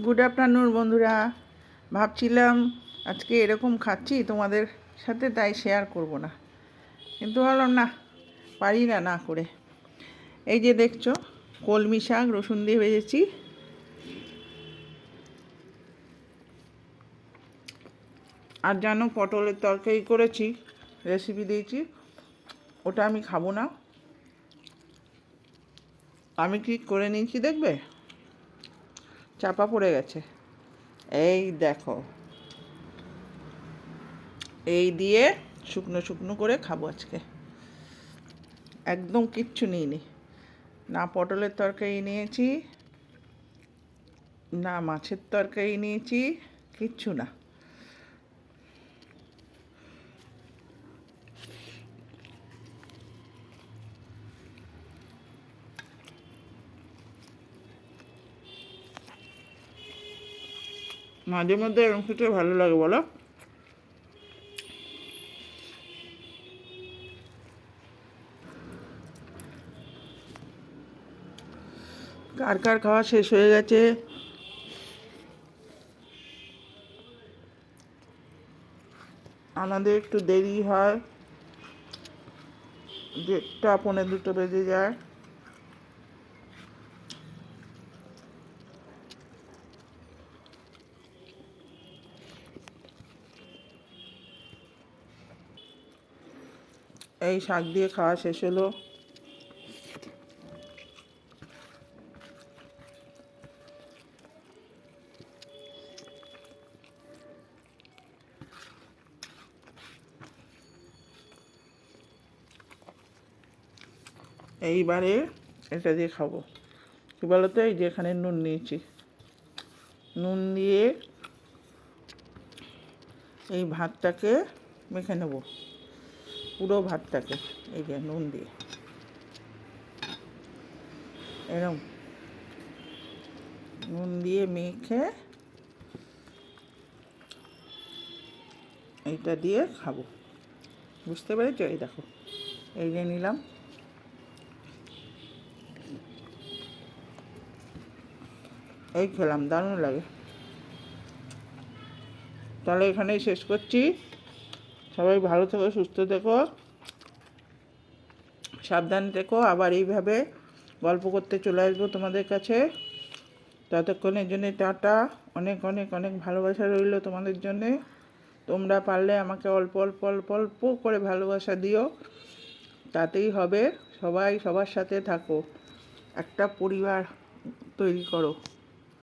Good afternoon বন্ধুরা। ভাবছিলাম আজকে এরকম খাচ্ছি তোমাদের সাথে, তাই শেয়ার করব না, কিন্তু ভাবলাম না, পারি না না করে। এই যে দেখছো, কলমি শাক রসুন দিয়ে ভেজেছি, আর জানো পটলের তরকারি করেছি, রেসিপি দিয়েছি, ওটা আমি খাবো না। আমি কি করে নিয়েছি দেখবে, চাপা পড়ে গেছে। এই দেখো, এই দিয়ে শুকনো শুকনো করে খাবো আজকে। একদম কিচ্ছু নিইনি, না পটলের তরকারি নিয়েছি, না মাছের তরকারি নিয়েছি, কিচ্ছু না। মাঝে মধ্যে এরকম খেতে ভালো লাগে বলো। কার কার খাওয়া শেষ হয়ে গেছে? আমাদের একটু দেরি হয়, 1টা পৌনে 2টো বেজে যায়। এই শাক দিয়ে খাওয়া শেষ হলো। এইবারে এটা দিয়ে খাবো। কী বলতো, এই যে এখানে নুন নিয়েছি, নুন দিয়ে এই ভাতটাকে মেখে নেব, পুরো ভাতটাকে এই যে নুন দিয়ে এরকম নুন দিয়ে মেখে এইটা দিয়ে খাবো। বুঝতে পেরেছো? এই দেখো, এই যে নিলাম, এই খেলাম, দারুণ লাগে। তাহলে এখানেই শেষ করছি। সবাই ভালো থেকো, সুস্থ থেকো, সাবধানে থেকো। আবার এইভাবে গল্প করতে চলে আসবো তোমাদের কাছে। ততক্ষণের জন্যে টাটা। অনেক অনেক অনেক ভালোবাসা রইল তোমাদের জন্যে। তোমরা পারলে আমাকে অল্প অল্প অল্প অল্প করে ভালোবাসা দিও, তাতেই হবে। সবাই সবার সাথে থাকো, একটা পরিবার তৈরি করো।